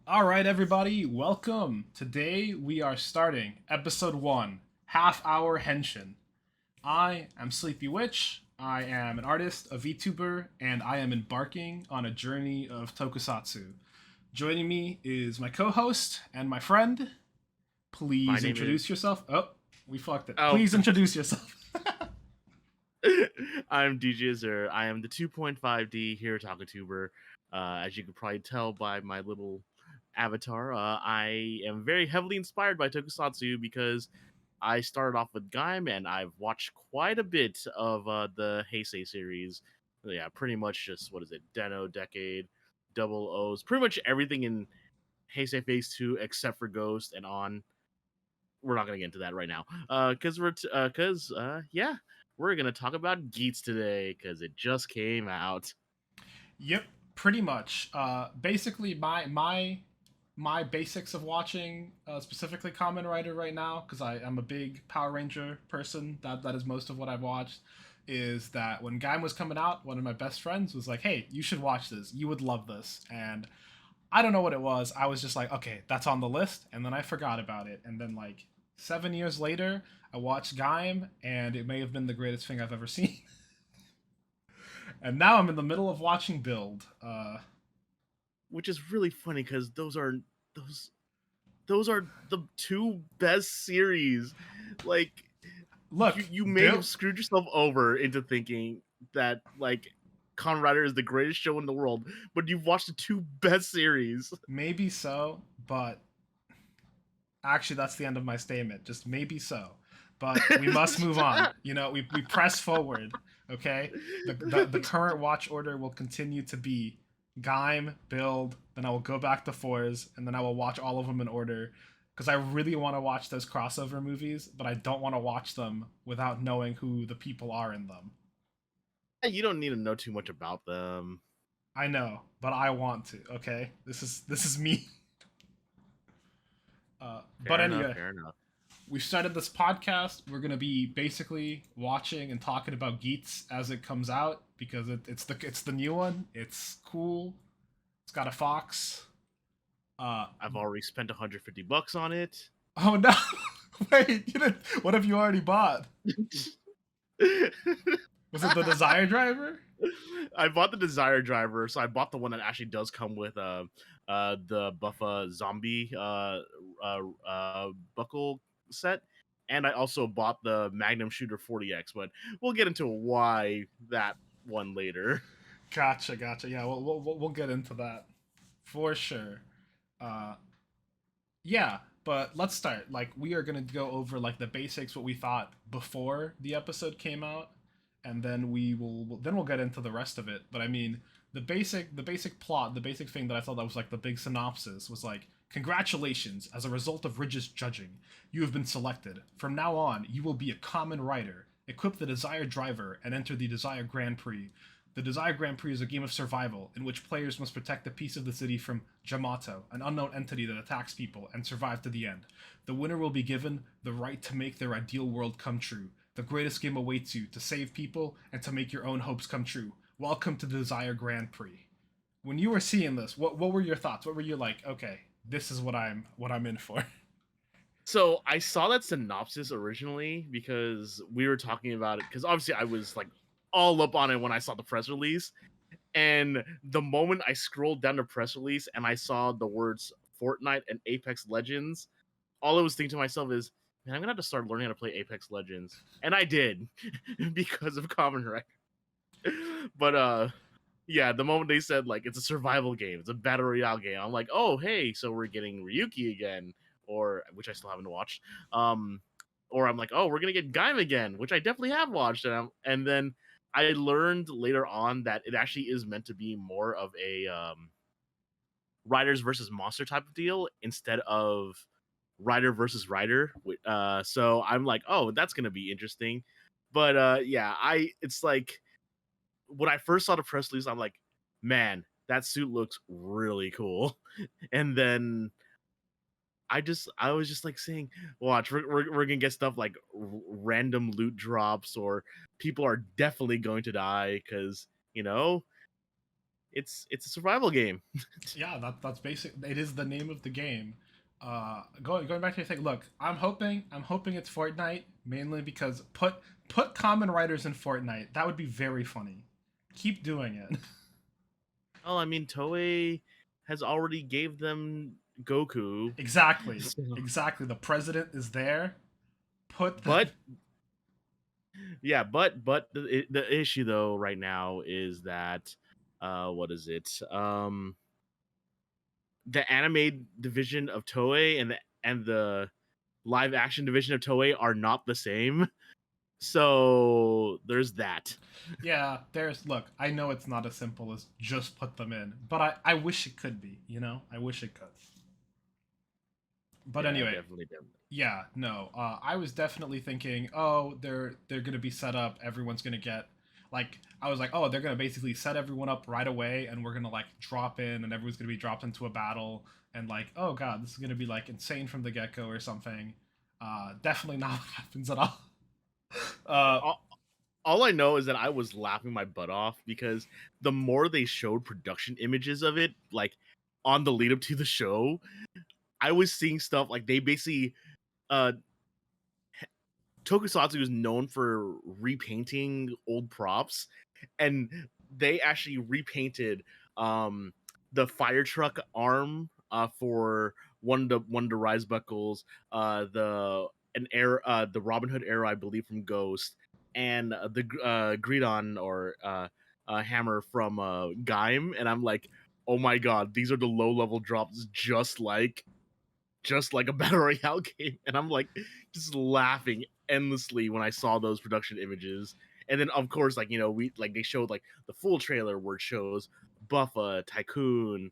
All right, everybody, welcome. Today we are starting episode 1, Half Hour Henshin. I am Sleepy Witch. I am an artist, a VTuber, and I am embarking on a journey of tokusatsu. Joining me is my co host and my friend. My Please name introduce is yourself. Oh, we fucked it. oh Please introduce yourself. I'm DJ Azure. I am the 2.5D Hirotaka tuber. As you could probably tell by my little avatar, I am very heavily inspired by Tokusatsu because I started off with Gaim and I've watched quite a bit of the Heisei series. Yeah, pretty much just what is it, Den-O, Decade, Double O's, pretty much everything in Heisei Phase 2 except for Ghost and on. We're not gonna get into that right now, yeah, we're gonna talk about Geats today because it just came out. Yep, pretty much. Basically, my basics of watching specifically Kamen Rider right now, because I'm a big Power Ranger person. That is most of what I've watched. Is that when Gaim was coming out, one of my best friends was like, "Hey, you should watch this. You would love this." And I don't know what it was. I was just like, "Okay, that's on the list," and then I forgot about it. And then like 7 years later, I watched Gaim, and it may have been the greatest thing I've ever seen. And now I'm in the middle of watching Build. Which is really funny because those those are the two best series. Like you, Look, you may Build. have screwed yourself over into thinking that like Kamen Rider is the greatest show in the world, but you've watched the two best series. Maybe so, but actually, that's the end of my statement. Just maybe so. But we must move on. We press forward, okay? The current watch order will continue to be Gaim, Build, then I will go back to Fours, and then I will watch all of them in order. Because I really want to watch those crossover movies, but I don't want to watch them without knowing who the people are in them. You don't need to know too much about them. I know, but I want to, okay? This is me. But Fair enough, anyway, fair enough. we started this podcast. We're gonna be basically watching and talking about Geats as it comes out because it's the new one. It's cool. It's got a fox. Uh I've already spent $150 on it. oh no! Wait, you didn't. What have you already bought? Was it the Desire Driver? I bought the Desire Driver, so I bought the one that actually does come with the Buffa Zombie buckle set, and I also bought the Magnum Shooter 40X. But we'll get into why that one later. Gotcha. Yeah, we'll get into that for sure. Uh, yeah, but let's start. Like, we are gonna go over like the basics, what we thought before the episode came out, and then we'll get into the rest of it. But I mean, the basic plot, the basic thing that I thought that was like the big synopsis was like, congratulations! As a result of Ridge's judging, you have been selected. From now on, you will be a Kamen Rider. Equip the Desire Driver and enter the Desire Grand Prix. The Desire Grand Prix is a game of survival in which players must protect a piece of the city from Jamato, an unknown entity that attacks people, and survive to the end. The winner will be given the right to make their ideal world come true. The greatest game awaits you to save people and to make your own hopes come true. Welcome to the Desire Grand Prix. When you were seeing this, what were your thoughts? What were you like? Okay, this is what I'm in for. So I saw that synopsis originally because we were talking about it. Because obviously I was like all up on it when I saw the press release, and the moment I scrolled down the press release and I saw the words Fortnite and Apex Legends, all I was thinking to myself is, man, I'm gonna have to start learning how to play Apex Legends, and I did because of Common Wreck. But yeah, the moment they said like it's a survival game, it's a battle royale game, I'm like, oh hey, so we're getting Ryuki again, or which I still haven't watched. Um, or I'm like, oh, we're gonna get Gaim again, which I definitely have watched, and then I learned later on that it actually is meant to be more of a riders versus monster type of deal instead of rider versus rider. So I'm like, oh, that's gonna be interesting. But yeah, I it's like when I first saw the press release, I'm like, man, that suit looks really cool. And then I was just like saying, watch, we're gonna get stuff like random loot drops, or people are definitely going to die because it's a survival game. Yeah, that's basic. It is the name of the game. Going back to your thing. Look, I'm hoping it's Fortnite mainly because put Common Riders in Fortnite. That would be very funny. Keep doing it. Well, I mean, Toei has already gave them Goku, Exactly. so, Exactly. The president is there. Put the but yeah, but the issue though right now is that what is it? The anime division of Toei and the live action division of Toei are not the same. So there's that. Yeah, there's look, I know it's not as simple as just put them in, but I wish it could be, you know? I wish it could. But Yeah, anyway, definitely. yeah, no. I was definitely thinking, oh, they're gonna be set up, everyone's gonna get like I was like, oh, they're gonna basically set everyone up right away and we're gonna like drop in and everyone's gonna be dropped into a battle and like, oh god, this is gonna be like insane from the get-go or something. Definitely not what happens at all. Uh All I know is that I was laughing my butt off because the more they showed production images of it, like on the lead up to the show, I was seeing stuff like they basically uh Tokusatsu is known for repainting old props, and they actually repainted um the fire truck arm for one of the rise buckles, the Robin Hood arrow I believe from Ghost, and the Gridon or hammer from Gaim, and I'm like, oh my god, these are the low level drops just like a battle royale game, and I'm like just laughing endlessly when I saw those production images. And then of course, like we like they showed like the full trailer where it shows Buffa, Tycoon.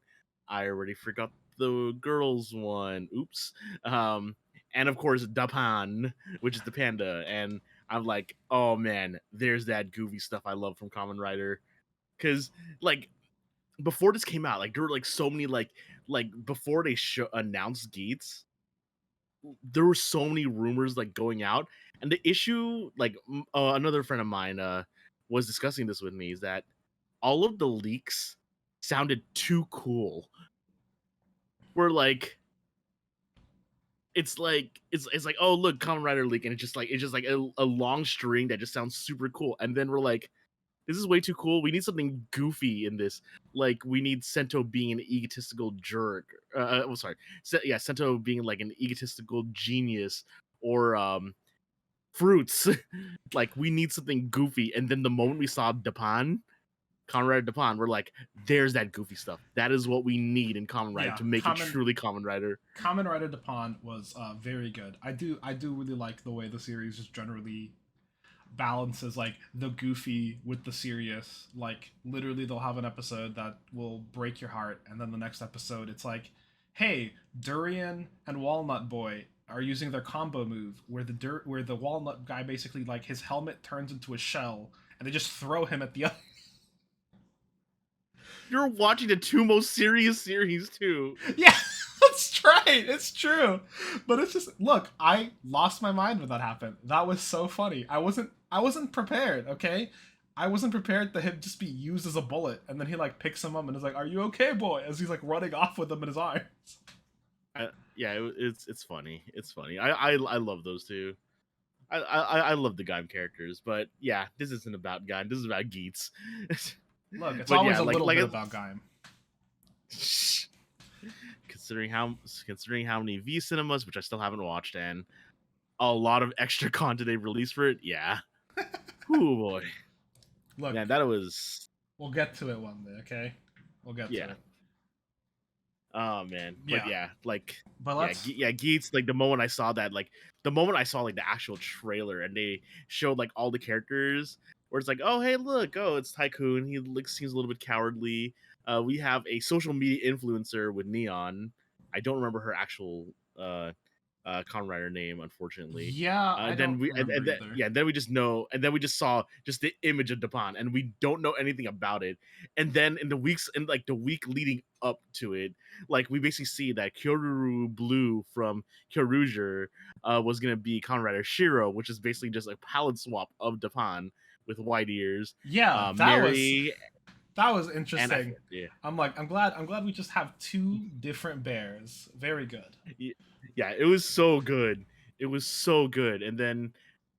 I already forgot the girls one. Oops. Um, and of course Dapan, which is the panda. And I'm like, oh man, there's that goofy stuff I love from Kamen Rider. Cause like before this came out, like there were like so many like before they announced Geats, there were so many rumors like going out, and the issue like another friend of mine was discussing this with me is that all of the leaks sounded too cool. We're like it's like, oh look, Kamen Rider leak, and it's just like a long string that just sounds super cool, and then we're like, this is way too cool. We need something goofy in this. Like we need Sento being an egotistical jerk. Sorry, yeah, Sento being like an egotistical genius, or Fruits. Like we need something goofy. And then the moment we saw Dapan, Kamen Rider Dapan, we're like, there's that goofy stuff. That is what we need in Kamen Rider yeah, to make it truly Kamen Rider. Kamen Rider Dupont was very good. I do really like the way the series just generally balances like the goofy with the serious. Like literally, they'll have an episode that will break your heart, and then the next episode, it's like, hey, Durian and Walnut Boy are using their combo move where the walnut guy basically like his helmet turns into a shell and they just throw him at the other. You're watching the two most serious series too. Yeah, that's right. It's true. But it's just look, I lost my mind when that happened. That was so funny. I wasn't prepared, okay? I wasn't prepared to him just be used as a bullet and then he like picks him up and is like, "Are you okay, boy?" as he's like running off with him in his arms. Yeah, it's funny. It's funny. I love those two. I love the Gaim characters, but yeah, this isn't about Gaim. This is about Geats. Look, it's But always yeah, a little like bit about Gaim. considering how many V cinemas, which I still haven't watched, and a lot of extra content they've released for it, yeah. Oh boy, Look, man, that was we'll get to it one day, okay? We'll get to yeah. it. Oh man, but Yeah. yeah, like But yeah, let's yeah, Geats. Like the moment I saw that, like the moment I saw like the actual trailer, and they showed like all the characters, where it's like, oh hey, look, oh it's Tycoon. He like seems a little bit cowardly. We have a social media influencer with Neon. I don't remember her actual Kamen Rider name, unfortunately. yeah, I don't Then we remember and then, either. yeah, then we just know, and then we just saw just the image of Dapan, and we don't know anything about it. And then in the week leading up to it, like we basically see that Kyoruru Blue from Kyoruger was gonna be Kamen Rider Shiro, which is basically just a palette swap of Dapan with white ears. Yeah, that was Mary. That was And I interesting. yeah. I'm glad we just have two different bears. Very good. Yeah, it was so good. It was so good. And then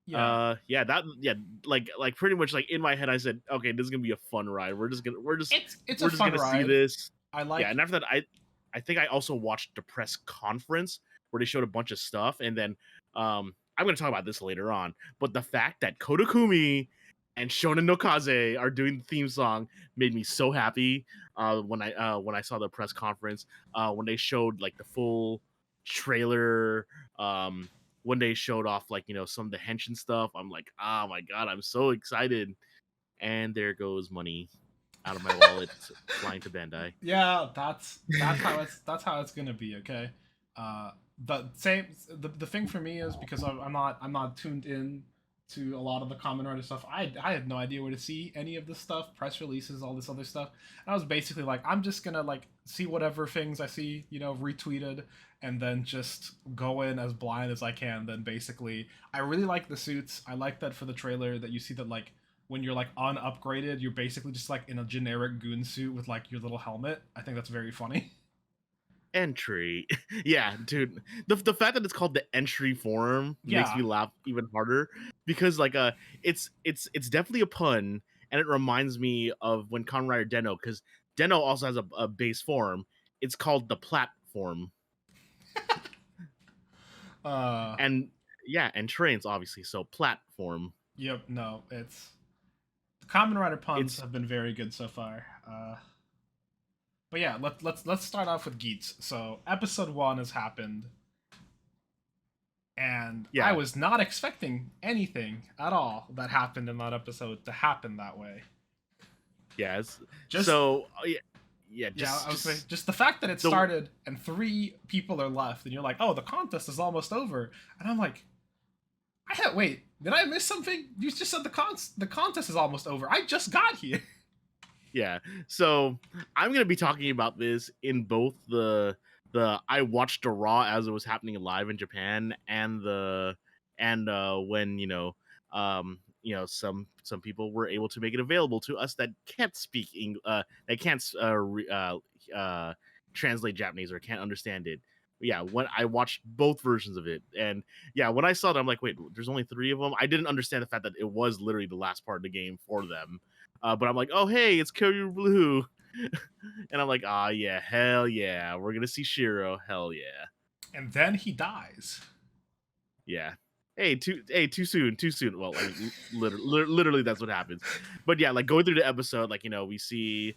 Yeah. yeah, that yeah, like pretty much like in my head I said, okay, this is gonna be a fun ride. It's a We're just fun gonna see ride. this. I Yeah, like and after that I think I also watched the press conference where they showed a bunch of stuff, and then I'm gonna talk about this later on. But the fact that Kodakumi and Shonen no Kaze are doing the theme song made me so happy. When I saw the press conference, when they showed like the full trailer, when they showed off like some of the henshin stuff, I'm like, oh my god, I'm so excited. And there goes money out of my wallet flying to Bandai. yeah, that's how it's gonna be. Okay. Uh, the thing for me is because I'm not tuned in to a lot of the Kamen Rider stuff. I had no idea where to see any of this stuff, press releases, all this other stuff. And I was basically like, I'm just gonna like see whatever things I see, retweeted, and then just go in as blind as I can. Then basically, I really like the suits. I like that for the trailer that you see that like when you're like unupgraded, you're basically just like in a generic goon suit with like your little helmet. I think that's very funny. Entry. Yeah, dude. The fact that it's called the entry form makes Yeah, me laugh even harder because like it's definitely a pun, and it reminds me of when Kamen Rider Deno, because Deno also has a base form. It's called the platform. uh, And yeah, and trains obviously, so platform. yep. No, it's the Kamen Rider puns It's have been very good so far. But yeah, let's start off with Geats. So episode 1 has happened, and I yeah, was not expecting anything at all that happened in that episode to happen that way. yeah. Just So yeah, yeah, Yeah, I was saying just just the fact that it the started and 3 people are left, and you're like, "Oh, the contest is almost over," and I'm like, wait, did I miss something? You just said the contest is almost over. I just got here." yeah. So I'm gonna be talking about this in both the I watched the Raw as it was happening live in Japan, and when some people were able to make it available to us that can't speak that can't translate Japanese or can't understand it. Yeah, when I watched both versions of it, and yeah, when I saw it, I'm like, wait, there's only 3 of them. I didn't understand the fact that it was literally the last part of the game for them. But I'm like, oh hey, it's Kyoryu Blue, and I'm like, ah yeah, hell yeah, we're gonna see Shiro, hell yeah, And then he dies. yeah. Too soon, too soon. Well, I mean, literally that's what happens. But yeah, like going through the episode, like we see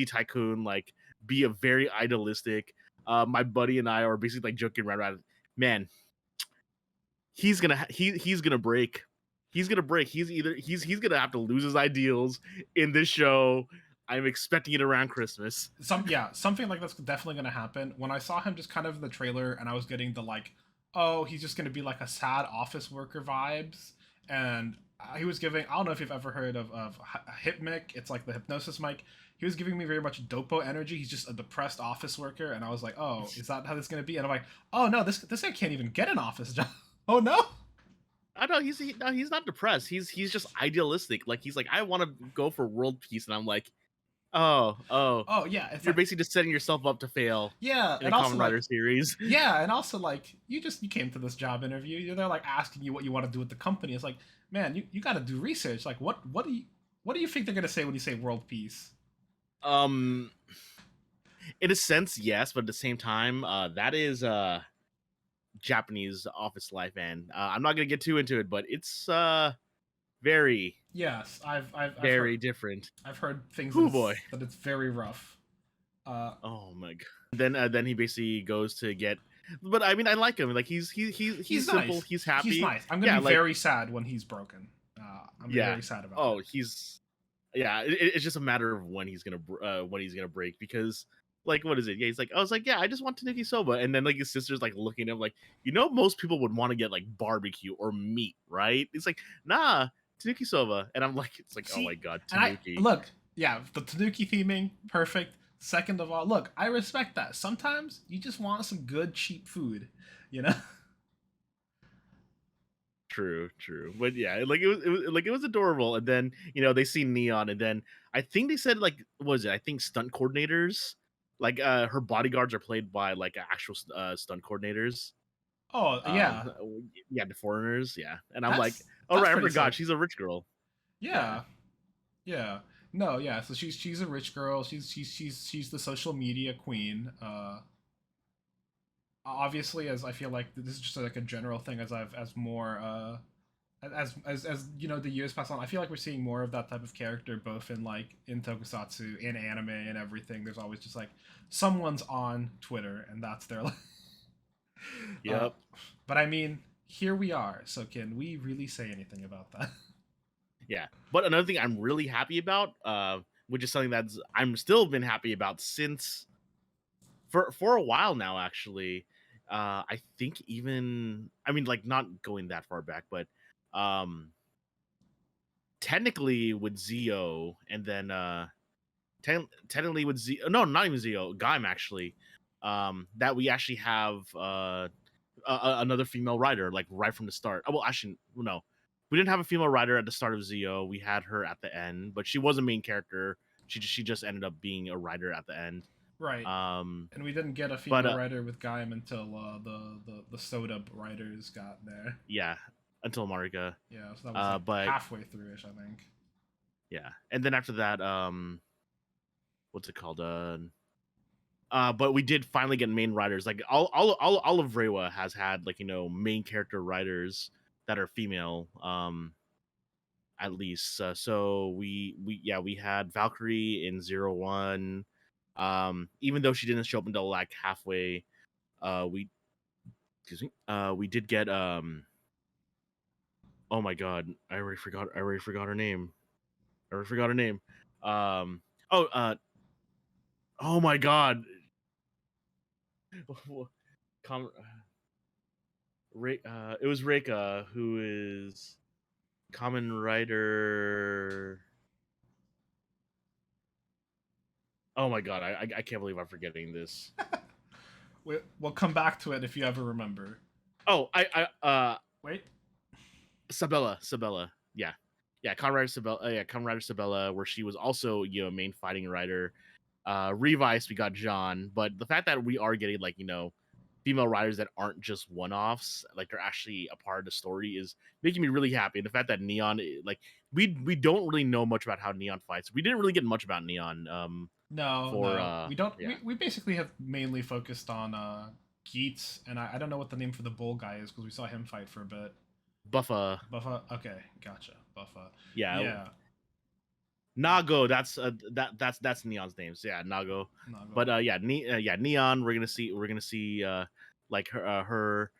Tycoon like be a very idealistic. My buddy and I are basically like joking around about it. Man, he's gonna break. He's gonna break. He's gonna have to lose his ideals in this show. I'm expecting it around Christmas. Something like that's definitely gonna happen. When I saw him just kind of in the trailer, and I was getting the like, oh, he's just gonna be like a sad office worker vibes, and he was giving. I don't know if you've ever heard of Hypmic. It's like the hypnosis mic. He was giving me very much dopo energy. He's just a depressed office worker, and I was like, oh, is that how this is gonna be? And I'm like, oh no, this guy can't even get an office job. Oh no. I know no, he's not depressed. He's just idealistic. Like he's like, I want to go for world peace, and I'm like, oh, Oh yeah, it's you're like basically just setting yourself up to fail yeah, in a and also Kamen like Rider series. yeah, and also like you came to this job interview. They're like asking you what you want to do with the company. It's like, man, you got to do research. Like, what do you think they're gonna say when you say world peace? um, in a sense, yes, but at the same time, that is Japanese office life, and I'm not gonna get too into it, but it's very Yes, I've heard very different. I've heard things Oh boy. that it's very rough. Oh my god. Then he basically goes to get. But I mean, I like him. Like he's He's simple. nice. He's He's happy. nice. I'm gonna Yeah, be like very sad when he's broken. I'm gonna be yeah. very sad about Oh, it. he's yeah. It's just a matter of when he's gonna break, because like what is it? Yeah, he's like, I was like, yeah, I just want Tanuki Soba, and then like his sister's like looking at him like, most people would want to get like barbecue or meat, right? It's like, nah, Tanuki Soba, and I'm like, it's like, oh my See, god, and I Tanuki. look, yeah, the Tanuki theming, perfect. Second of all, look, I respect that. Sometimes you just want some good cheap food, you know. True, true. But yeah, like it was adorable. And then they see Neon, and then I think they said like what was it? I think stunt coordinators, like her bodyguards are played by like actual stunt coordinators. Oh yeah, Yeah, the foreigners. Yeah, and I'm like, all that's right, I pretty forgot sick. she's a rich girl. Yeah, Yeah, yeah. No, yeah. So she's a rich girl. She's the social media queen. Obviously, as I feel like this is just like a general thing. As more as the years pass on, I feel like we're seeing more of that type of character, both in like in tokusatsu, in anime, and everything. There's always just like someone's on Twitter, and that's their. uh, yep. but I mean, here we are. So can we really say anything about that? Yeah. But another thing I'm really happy about, which is something that's I'm still been happy about since for a while now, actually. I think even I mean like not going that far back, but um technically with Zio and then technically with Z no, not even Zio, Gaim actually. That we actually have another female writer like right from the start. Well, actually, no, we didn't have a female writer at the start of Zio. We had her at the end, but she was a main character. She just ended up being a writer at the end. Right. Um, And we didn't get a but female writer with Gaim until the Soda writers got there. yeah, until Marika. Yeah, so that was like But halfway through ish, I think. yeah, and then after that, what's it called? But we did finally get main writers. Like all of Reiwa has had like main character writers that are female. At least. So we had Valkyrie in 01. Even though she didn't show up until like halfway, we excuse me. We did get oh my god, I already forgot her name. I already forgot her name. Oh oh my god. Com- it was Reika, who is Kamen Rider. Oh my god, I can't believe I'm forgetting this. We'll come back to it if you ever remember. Oh, Wait. Sabella. Yeah. Yeah, Kamen Rider Sabella, Kamen Rider Sabella, where she was also, main fighting writer. Revice, we got John, but the fact that we are getting like, female writers that aren't just one-offs, like they're actually a part of the story is making me really happy. And the fact that Neon, like we don't really know much about how Neon fights. We didn't really get much about Neon. No. We don't. Yeah, We basically have mainly focused on Geats, and I don't know what the name for the bull guy is because we saw him fight for a bit. Buffa. Buffa. Okay, gotcha. Buffa. Yeah, Yeah. Nago, that's Neon's name. So yeah, Nago. But yeah, Neon. We're gonna see like her,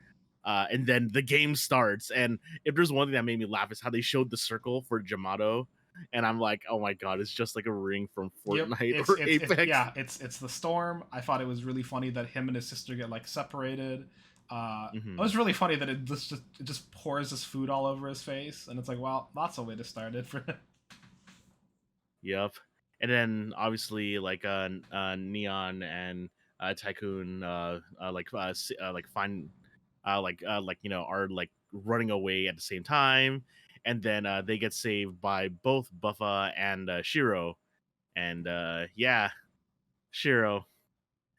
and then the game starts. And if there's one thing that made me laugh is how they showed the circle for Jamato, and I'm like, oh my god, it's just like a ring from Fortnite or Apex. It's the storm. I thought it was really funny that him and his sister get like separated. It Mm-hmm. was really funny that it just pours his food all over his face, and it's like, well, that's a way to start it for him. Yep. And then obviously like Neon and Tycoon like find are like running away at the same time, and then they get saved by both Buffa and Shiro. And yeah, Shiro.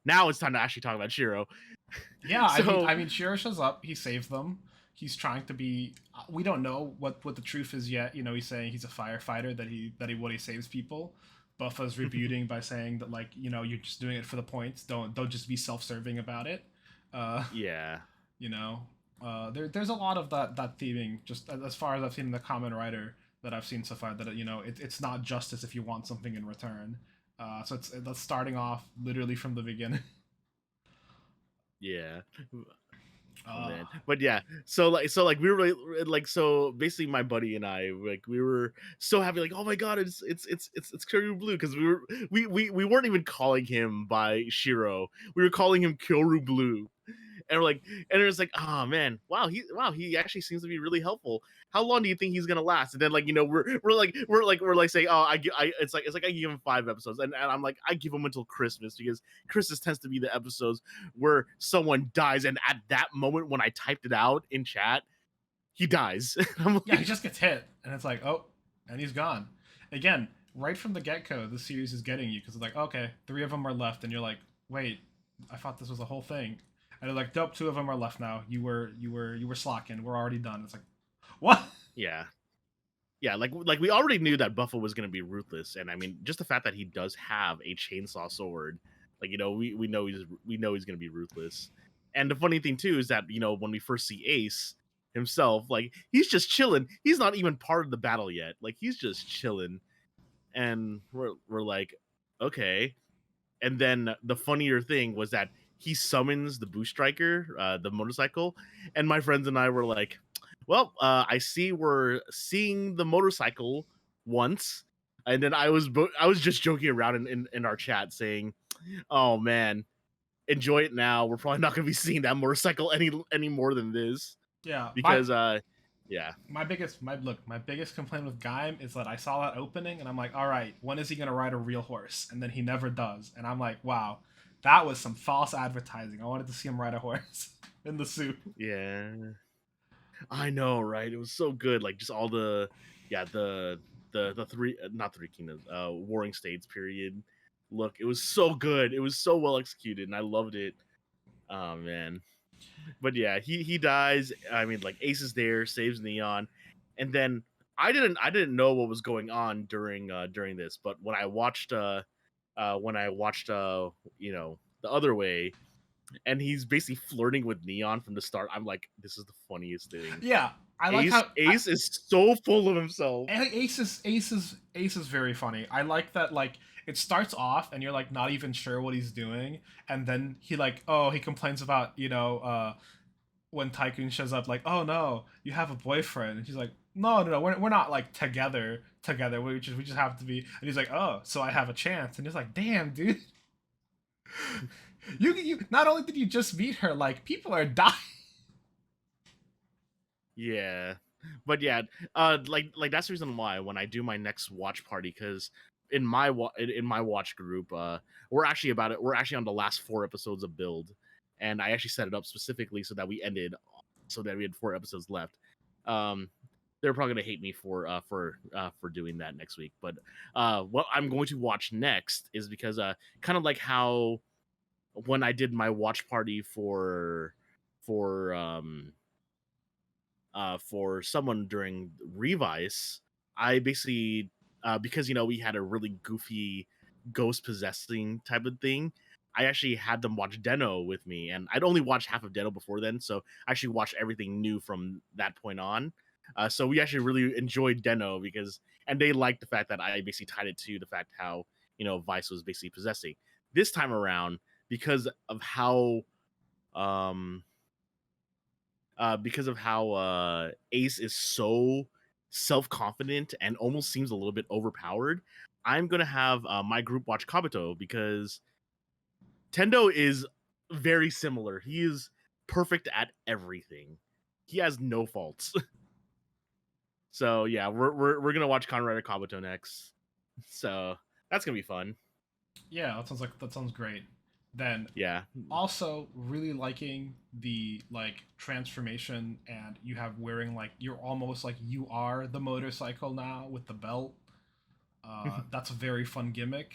Now it's time to actually talk about Shiro. Yeah, So I mean, Shiro shows up. He saves them. He's trying to be. We don't know what the truth is yet. He's saying he's a firefighter. That he saves people. Buffa's rebuting by saying that like you're just doing it for the points. Don't just be self-serving about it. yeah. There's a lot of that theming. Just as far as I've seen in the Kamen Rider that I've seen so far, that it's not justice if you want something in return. So that's starting off literally from the beginning. Yeah. Oh, Uh, man. But yeah, so like we were really, like, so basically my buddy and I, like, we were so happy, like, oh my god, it's Kyoru Blue, because we weren't even calling him by Shiro, we were calling him Kyoru Blue. And we're like, and it was like, oh man, he actually seems to be really helpful. How long do you think he's gonna last? And then like we're saying, oh, it's like I give him 5 episodes, and I'm like, I give him until Christmas, because Christmas tends to be the episodes where someone dies. And at that moment when I typed it out in chat, he dies. I'm like, Yeah, he just gets hit, and it's like, oh, and he's gone. Again, right from the get-go, the series is getting you because it's like, okay, 3 of them are left, and you're like, wait, I thought this was a whole thing, and they're like, nope, 2 of them are left now. You were slacking. We're already done. It's like, what? yeah. Yeah, like we already knew that Buffalo was going to be ruthless, and I mean, just the fact that he does have a chainsaw sword, like we know he's going to be ruthless. And the funny thing too is that when we first see Ace himself, like he's just chilling. He's not even part of the battle yet. Like he's just chilling, and we're like, okay. And then the funnier thing was that he summons the Boost Striker, the motorcycle, and my friends and I were like, "Well, I see we're seeing the motorcycle once." And then I was just joking around in our chat saying, "Oh man, enjoy it now. We're probably not going to be seeing that motorcycle any more than this Yeah, because yeah, my biggest complaint with Gaim is that I saw that opening and I'm like, all right, when is he gonna ride a real horse? And then he never does, and I'm like, wow, that was some false advertising. I wanted to see him ride a horse in the suit. yeah, I know, right? It was so good. Like just all the the three not three kingdoms, warring states period. Look, it was so good. It was so well executed, and I loved it. Oh man, but yeah, he dies. I mean, like Ace is there, saves Neon, and then I didn't know what was going on during this, but when I watched the other way, and he's basically flirting with Neon from the start. I'm like, this is the funniest thing. Yeah, I like how Ace is so full of himself. Ace is very funny. I like that, like, it starts off and you're like not even sure what he's doing, and then he like, oh, he complains about when Tycoon shows up, like, oh no, you have a boyfriend, and she's like, no, we're not like together. We just have to be, and he's like, oh, so I have a chance, and he's like, damn, dude. You not only did you just meet her, like people are dying. Yeah, but yeah, like that's the reason why when I do my next watch party, because in my watch group, we're actually on the last 4 episodes of Build, and I actually set it up specifically so that we had 4 episodes left. Um, they're probably gonna hate me for doing that next week, but what I'm going to watch next is because kind of like how when I did my watch party for for someone during Revice, I basically because we had a really goofy ghost possessing type of thing. I actually had them watch Deno with me, and I'd only watched half of Deno before then, so I actually watched everything new from that point on. So we actually really enjoyed Deno and they liked the fact that I basically tied it to the fact how Vice was basically possessing. This time around, because of how um Ace is so self-confident and almost seems a little bit overpowered, I'm gonna have my group watch Kabuto because Tendo is very similar. He is perfect at everything. He has no faults. So yeah, we're gonna watch Kamen Rider Kabuto next. So that's gonna be fun. Yeah, that sounds great. Then Yeah. also really liking the like transformation, and you have wearing like you're almost like you are the motorcycle now with the belt. That's a very fun gimmick.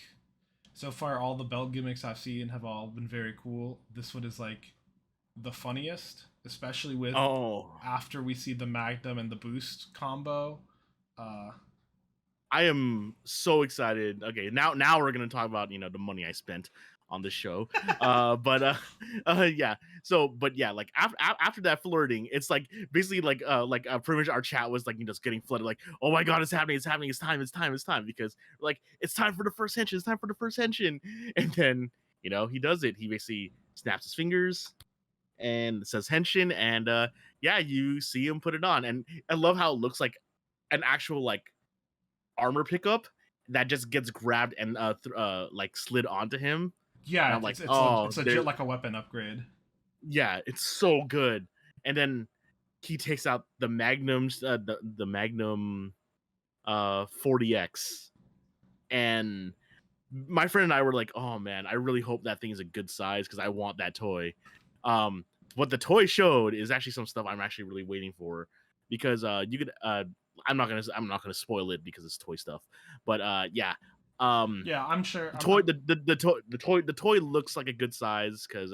So far, all the belt gimmicks I've seen have all been very cool. This one is like the funniest, especially with Oh, after we see the Magnum and the Boost combo. Uh, I am so excited. Okay, now we're gonna talk about the money I spent on this show. But yeah. So, but yeah, like after that flirting, it's like basically like pretty much our chat was like just getting flooded. Like, oh my god, it's happening, it's time because like it's time for the first henshin, it's time for the first henshin, and then he does it. He basically snaps his fingers and says henshin, and yeah, you see him put it on, and I love how it looks like an actual like armor pickup that just gets grabbed and like slid onto him, and yeah, I'm like, it's oh, legit like a weapon upgrade. yeah, it's so good. And then he takes out the Magnum's the Magnum 40X, and my friend and I were like, oh man, I really hope that thing is a good size because I want that toy. What the toy showed is actually some stuff I'm actually really waiting for. because you could I'm not gonna spoil it because it's toy stuff, but yeah, Yeah, I'm sure. the toy the toy looks like a good size because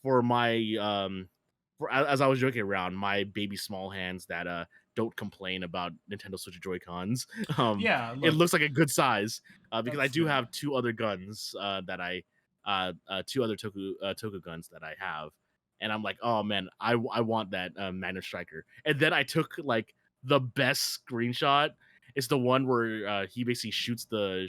for my as I was joking around, my baby small hands that don't complain about Nintendo Switch Joy Cons, Yeah, it look, looks like a good size because I that's do the have two other guns that I two other Toku guns that I have, and I'm like, oh man, I want that Magna Striker, and then I took like the best screenshot. It's the one where he basically shoots the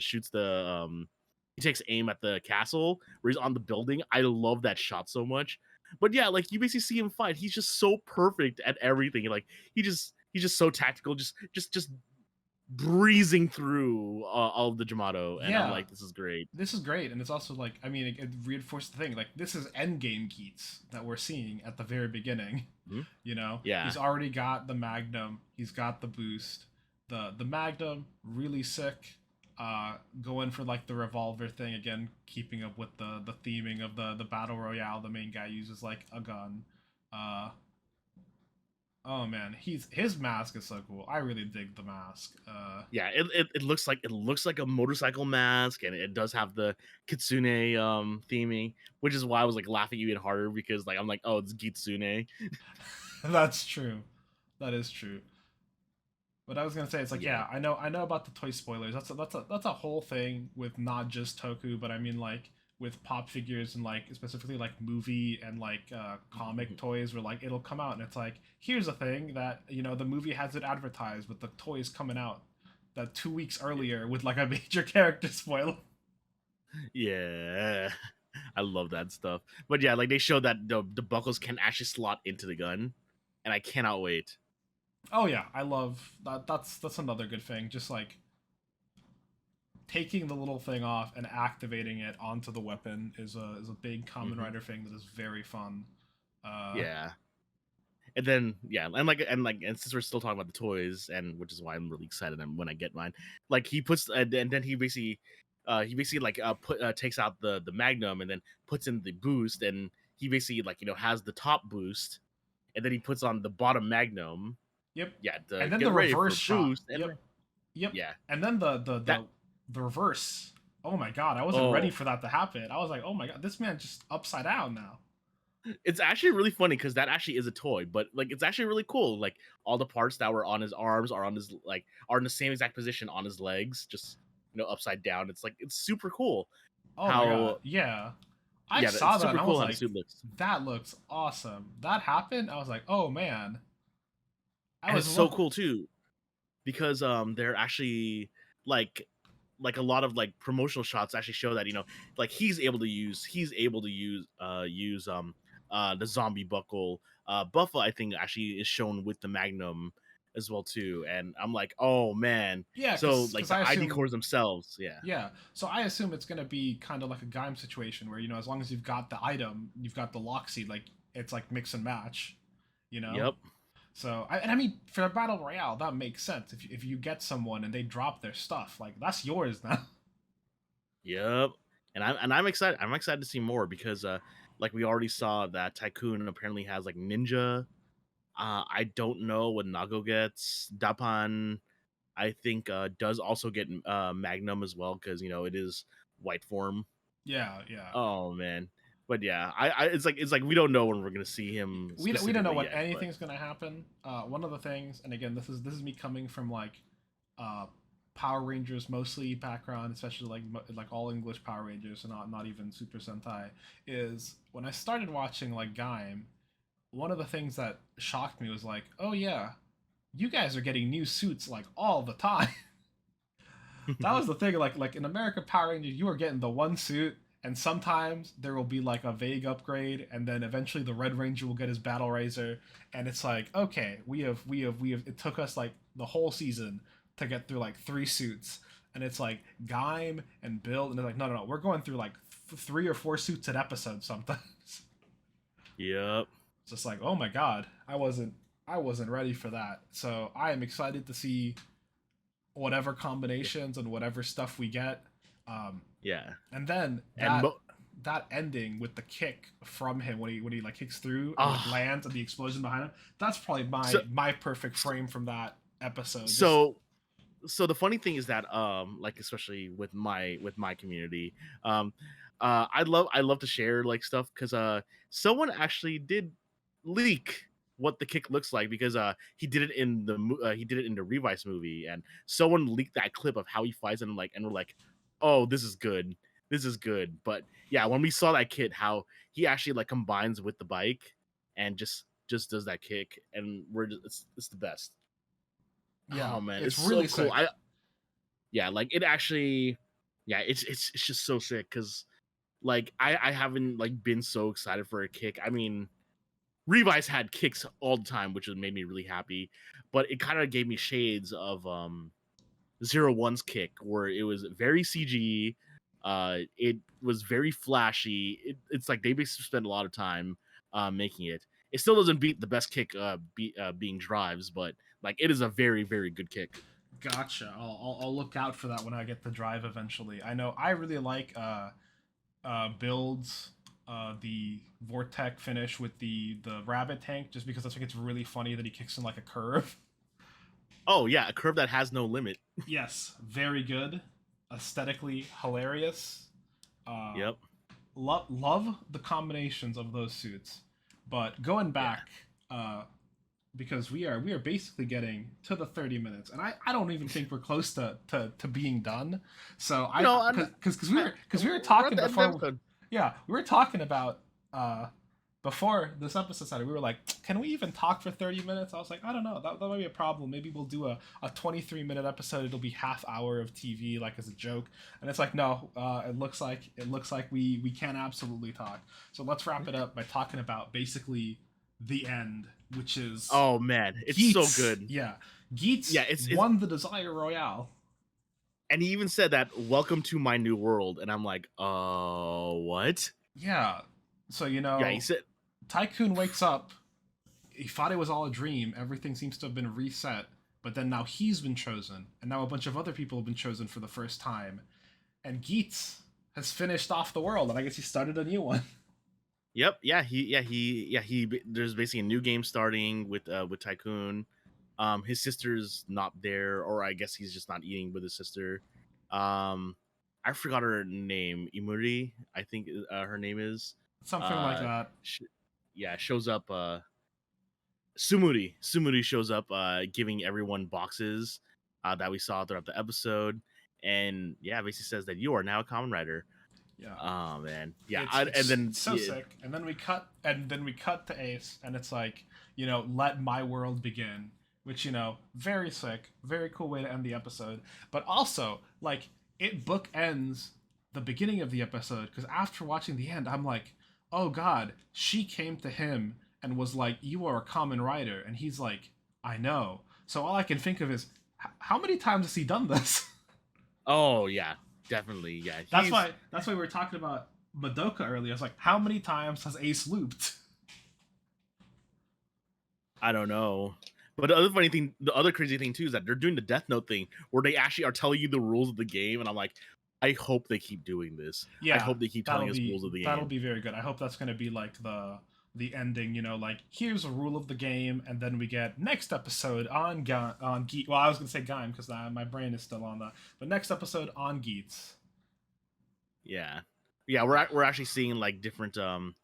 he takes aim at the castle where he's on the building. I love that shot so much. But yeah, like you basically see him fight. He's just so perfect at everything. Like he's just so tactical, just breezing through all of the Jamato, and I'm yeah. like, this is great. This is great, and it's also like, I mean, it reinforced the thing. Like, this is endgame Geats that we're seeing at the very beginning. Mhm. You know, Yeah, he's already got the Magnum. He's got the boost. The Magnum really sick. Going for like the revolver thing again, keeping up with the theming of the battle royale. The main guy uses like a gun. Uh, oh man, his mask is so cool. I really dig the mask. yeah. It looks like a motorcycle mask, and it does have the Kitsune theming, which is why I was like laughing even harder because like I'm like, oh, it's Kitsune. That's true. That is true. But I was gonna say, it's like, Yeah. yeah, I know about the toy spoilers. That's a whole thing with not just Toku, but I mean like with pop figures and like specifically like movie and like comic toys, where like it'll come out and it's like, here's a thing that the movie has it advertised, but the toys coming out that 2 weeks earlier with like a major character spoiler. Yeah. I love that stuff. But yeah, like they showed that the buckles can actually slot into the gun, and I cannot wait. Oh yeah, I love that. That's another good thing. Just like taking the little thing off and activating it onto the weapon is a big Kamen Hmm. Rider thing that is very fun. Uh, Yeah. And then yeah, and since we're still talking about the toys, and which is why I'm really excited when I get mine, like he puts and then he basically like put takes out the Magnum and then puts in the boost, and he basically like has the top boost, and then he puts on the bottom Magnum, yep. yeah, to And then the get ready reverse for shot. boost, and Yep. Yep. yeah, And then that the reverse. Oh my god, I wasn't ready oh, for that to happen. I was like, oh my god, this man just upside down now. it's actually really funny because that actually is a toy, but like it's actually really cool. Like all the parts that were on his arms are on his like are in the same exact position on his legs, just upside down. It's like it's super cool Oh my god. how Yeah. I yeah, saw it's that and super I was cool how the like, suit looks, that looks awesome. That happened. I was like, oh man. I and was it's so look. cool too because they're actually like a lot of like promotional shots actually show that like he's able to use the zombie buckle. Buffa I think actually is shown with the Magnum as well too, and I'm like, oh man, Yeah, so like because the I ID assume. cores themselves, yeah. Yeah, so I assume it's gonna be kind of like a Gaim situation where as long as you've got the item, you've got the lock seed. Like it's like mix and match, you know. Yep. So and I mean for a battle royale that makes sense. If you get someone and they drop their stuff, like that's yours now. Yep. And I'm excited. I'm excited to see more because like we already saw that Tycoon apparently has like ninja. I don't know what Nago gets. Dapan I think does also get Magnum as well because it is white form. Yeah, yeah. Oh man. But yeah, I it's like we don't know when we're gonna see him We don't know specifically what yet, but anything's gonna happen. One of the things, and again, this is me coming from like uh, Power Rangers mostly background, especially like all English Power Rangers and not even Super Sentai. Is when I started watching like Gaim, one of the things that shocked me was like, oh yeah, you guys are getting new suits like all the time. That was the thing. Like in American Power Rangers, you were getting the one suit, and sometimes there will be like a vague upgrade, and then eventually the Red Ranger will get his Battle Razor, and it's like, okay, we have. It took us like the whole season to get through like 3 suits, and it's like Gaim and Build, and they're like, no, we're going through like 3 or 4 suits an episode sometimes. yep. It's just like, oh my god, I wasn't ready for that. So I am excited to see whatever Yeah. combinations and whatever stuff we get. Um, Yeah. and then And that that ending with the kick from him when he like kicks through and like Ah, lands and the explosion behind him, that's probably so my perfect frame from that episode. Just so so the funny thing is that like especially with my community, um I love to share like stuff because someone actually did leak what the kick looks like because he did it in he did it in the Revice movie, and someone leaked that clip of how he fights, and we're like, oh, this is good, this is good. But yeah, when we saw that kid, how he actually like combines with the bike and just does that kick, and we're just, it's the best. yeah, Oh man, it's it's so really cool. sick. Yeah, like it actually, yeah, it's just so sick because like I haven't like been so excited for a kick. I mean, Revice had kicks all the time, which made me really happy, but it kind of gave me shades of Zero One's kick, where it was very CG. It was very flashy. It's like they basically spent a lot of time making it. It still doesn't beat the best kick being Drives, but like it is a very very good kick. Gotcha. I'll look out for that when I get the drive eventually. I know I really like builds the Vortec finish with the rabbit tank just because I think it's really funny that he kicks in like a curve. Oh yeah, a curve that has no limit. Yes, very good. Aesthetically hilarious. Uh, Yep. love the combinations of those suits. But going Yeah. back, because we are basically getting to the 30 minutes, and I don't even think we're close to being done. So I No, because we were we're at talking the end of the before, episode. yeah, we were talking about before this episode started. We were like, can we even talk for 30 minutes? I was like, I don't know, that might be a problem. Maybe we'll do a 23-minute episode. It'll be half hour of TV like as a joke. And it's like, no, it looks like we can absolutely talk. So let's wrap it up by talking about basically the end, which is Oh man, it's so Geats. good. Yeah, Geats Yeah, it's won the Desire Royale. and he even said that welcome to my new world, and I'm like, what? Yeah. So Yeah, he said, Tycoon wakes up. He thought it was all a dream. Everything seems to have been reset. But then now he's been chosen, and now a bunch of other people have been chosen for the first time. And Geats has finished off the world, and I guess he started a new one. yep, he. There's basically a new game starting with Tycoon. His sister's not there, or I guess he's just not eating with his sister. Um, I forgot her name, Imuri, I think her name is. Something like Uh, that. sh- yeah, shows up. Sumuri shows up, giving everyone boxes that we saw throughout the episode, and yeah, basically says that you are now a Kamen Rider. Yeah. Oh man, yeah, it's and it's then it's so sick. And then we cut to Ace, and it's like, let my world begin, which, very sick, very cool way to end the episode. But also, like, it bookends the beginning of the episode, because after watching the end, I'm like, oh god, she came to him and was like, you are a common rider, and he's like, I know. So all I can think of is, how many times has he done this? oh yeah, definitely, yeah, That's why we were talking about Madoka earlier. I was like, how many times has Ace looped? I don't know. But the other crazy thing too, is that they're doing the Death Note thing, where they actually are telling you the rules of the game, and I'm like, I hope they keep doing this. I Yeah, hope they keep that'll telling us be rules of the that'll game. be very good. I hope that's gonna be like the ending. Like, here's a rule of the game, and then we get next episode on Geet. Well, I was gonna say Gaim because my brain is still on that. But next episode on Geets. Yeah, yeah, we're actually seeing like different armed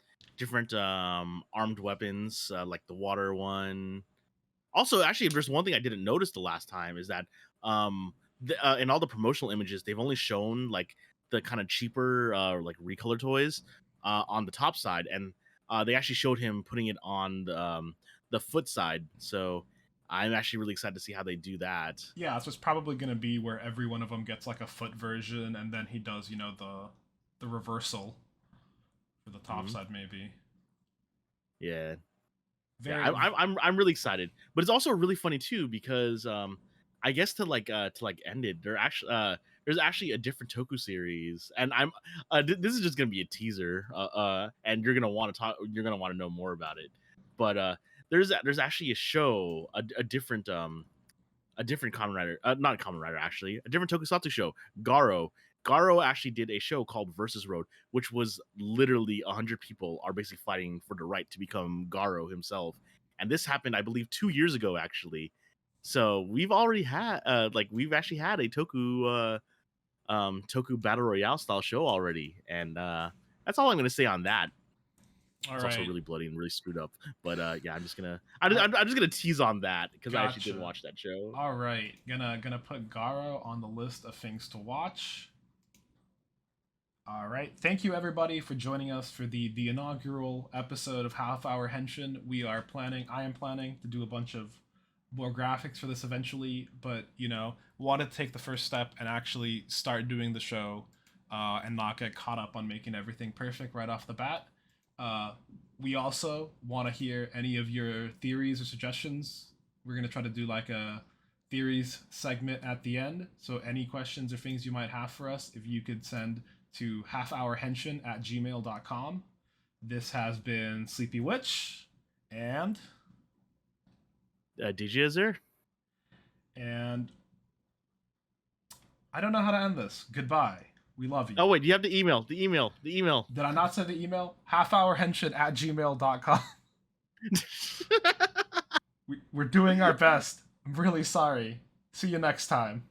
weapons, like the water one. Also, actually, if there's one thing I didn't notice the last time is that in all the promotional images, they've only shown like the kind of cheaper like recolor toys on the top side, and they actually showed him putting it on the foot side. So I'm actually really excited to see how they do that. Yeah, so it's probably gonna be where every one of them gets like a foot version, and then he does the reversal for the top Hmm. side maybe. Yeah, yeah, Very. I'm really excited, but it's also really funny too because I guess to like end it, there's actually a different Toku series, and this is just gonna be a teaser, and you're gonna want to talk, you're gonna want to know more about it, but there's actually a show, a different Kamen Rider, not a Kamen Rider actually, a different Tokusatsu show, Garo. Garo actually did a show called Versus Road, which was literally 100 people are basically fighting for the right to become Garo himself. And this happened, I believe, 2 years ago, actually. So we've already had, we've actually had a Toku Battle Royale style show already. And that's all I'm going to say on that. All It's right. also really bloody and really screwed up. But yeah, I'm just gonna tease on that because I actually did Gotcha. watch that show. All right, gonna put Garo on the list of things to watch. All right, thank you everybody for joining us for the inaugural episode of Half Hour Henshin. I am planning to do a bunch of more graphics for this eventually, but wanted to take the first step and actually start doing the show, and not get caught up on making everything perfect right off the bat. We also want to hear any of your theories or suggestions. We're going to try to do like a theories segment at the end. So any questions or things you might have for us, if you could send to halfhourhenshin@gmail.com. This has been Sleepy Witch and DJ Azure. And I don't know how to end this. Goodbye. We love you. Oh wait, you have the email. The email. Did I not send the email? halfhourhenshin@gmail.com. We're doing our best. I'm really sorry. See you next time.